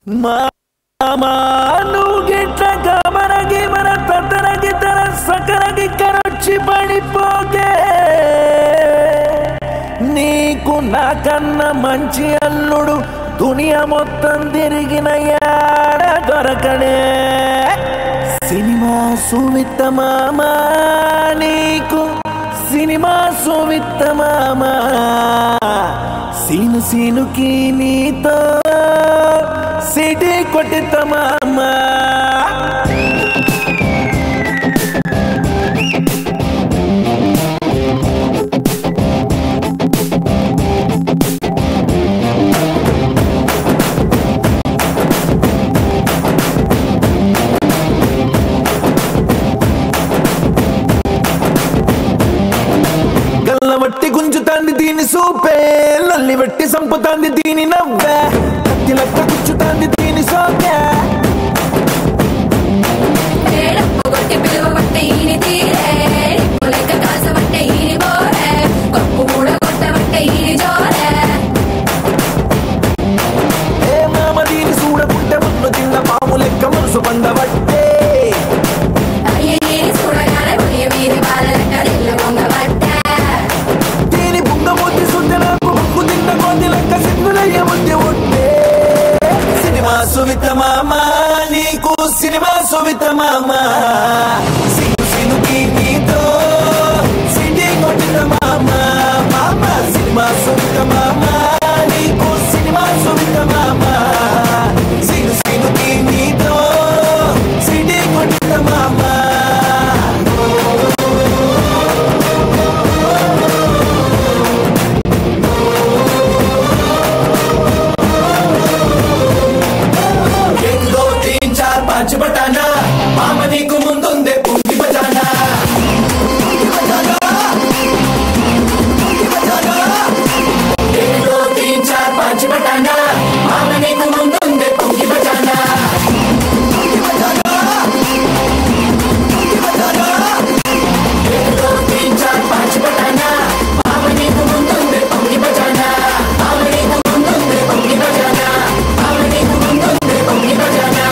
మాను గిట్ల గమనగి మన తతనగి తన సకనగి కరొచ్చి పడిపోగే నీకు నాకన్నా మంచి అల్లుడు దునియా మొత్తం తిరిగిన యాడ దొరకడే సినిమా సువిత్త మామా నీకు సినిమా సువిత్త మామా సీను సీనుకి నీతో సిటీ కొట్టిత మామా గల్లబట్టి గుంజుతాంది దీని సూపే లల్లి బట్టి సంపుతాంది దీని నవ్వే కత్తి లెక్క గుచ్చుతాంది దీని సోకే ఏ మామ దీని చూడకుంటే మన్ను తిన్న పాము లెక్క మనసు పండబట్టే సువిత మామా నీకు సినిమా సువిత మామా సిను సినుకి నీతో సిటీ కొట్టిన మామా మామా సినిమా సువిత మామా నీకు సినిమా సువిత మామా సిను సినుకి నీతో సిటీ కొట్టిన మామా पांच बटाना मामनी को मुंदे पूंटी बजाना एक दो तीन चार पांच बटाना मामनी को मुंदे पूंटी बजाना एक दो तीन चार पांच बटाना मामनी को मुंदे पूंटी बजाना मामनी को मुंदे पूंटी बजाना मामनी को मुंदे पूंटी बजाना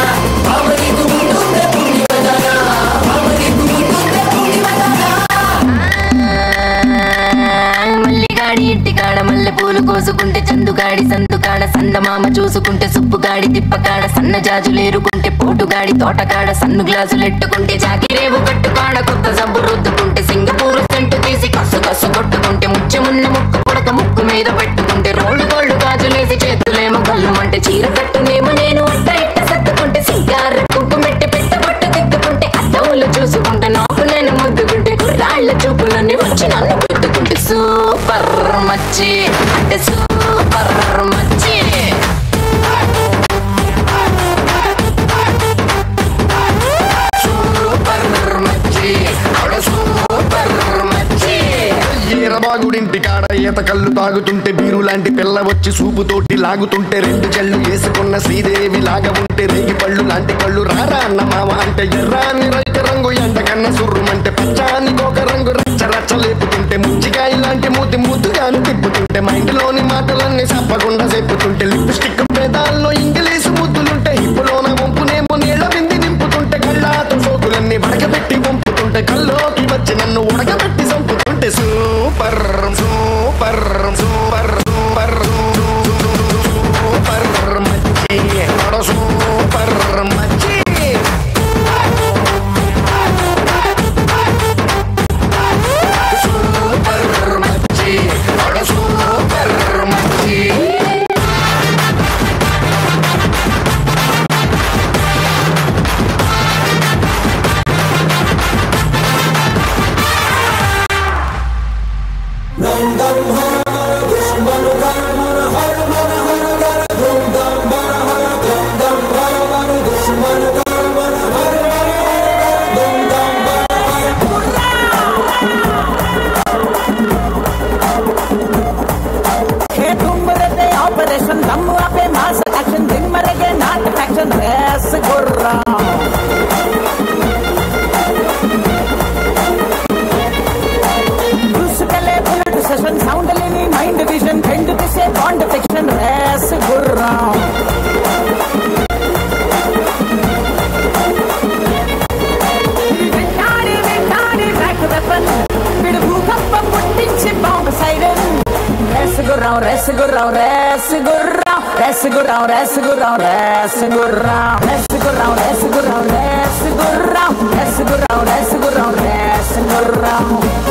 ఇంటికాడ మల్లె పూలు కోసుకుంటే చందుగాడి సందుకాడ సందమామ చూసుకుంటే సుప్పుగాడి తిప్పకాడ సన్న జాజులేరుకుంటే పోటుగాడి తోటకాడ సన్ను గ్లాసులెట్టుకుంటే జాకిరేవు కట్టుకాడ కొత్త సబ్బు రుద్దుకుంటే సింగపూరు సెంటు తీసి కసు కసు కొట్టుకుంటే ముచ్చమున్న ముక్కు పొడక ముక్కు మీద పెట్టుకుంటే రోడ్డు గోళ్ళు గాజులేసి చేతులేమో గల్లుమంటే చీర కట్టునేమో నేను అట్ట ఇట్ట సత్తుకుంటే సింగారు కుంకుమెట్టి పెట్టబట్టు తిట్టుకుంటే అద్దవులు చూసుకుంటే నాకు నేను ముద్దుకుంటే కుర్రాళ్ళ చూపులన్నీ వచ్చి నన్ను పెట్టుకుంటే సూపర్ మచ్చి అంటే సూపర్ మచ్చి సూపర్ మచ్చి సూపర్ మచ్చి ఈరబాగుడింటి కాడ ఈత కళ్ళు తాగుతుంటే బీరు లాంటి పిల్ల వచ్చి సూపుతోటి లాగుతుంటే రెండు చెళ్ళు వేసుకున్న శ్రీదేవి లాగా ఉంటే రేగి పళ్ళు లాంటి కళ్ళు రారా అన్న మామ అంటే ఎర్రాని రైత రంగు ఎండ కన్న సుర్రుమంటే పచ్చాని కోక రంగు రచ్చ రచ్చ లేపుతుంటే ముచ్చికాయ లాంటి మూతి ముద్దుగాను తిప్పుతుంటే మైండ్లోని మాటలన్నీ చెప్పకుండా చెప్పుతుంటే లిప్స్టిక్ పేదాల్లో ఇంగ్లీషు ముద్దులుంటే హిప్పులోన వంపునేమో నీళ్ళ వింది నింపుతుంటే కళ్ళాతో సోకులన్నీ వడకబెట్టి వంపుతుంటే కల్లోకి వచ్చి నన్ను ఉడకబెట్టి చంపుతుంటే super super super super super మచ్చి సూపర్ మచ్చి సూపర్ మచ్చి సూపర్ మచ్చి ऑपरेशन दम पे मास एक्शन दिन मरेगे नाट एक्शन रेस गुर्रा साउंड लेनी माइंड विजन फ्रेंड से बॉन्ड फिक्शन रेस गुर्रा రెస్గుర్రం రెస్గుర్రం రెస్గుర్రం రెస్గుర్రం రెస్గుర్రం రెస్గుర్రం రెస్గుర్రం రెస్గుర్రం రెస్గుర్రం రెస్గుర్రం రెస్గుర్రం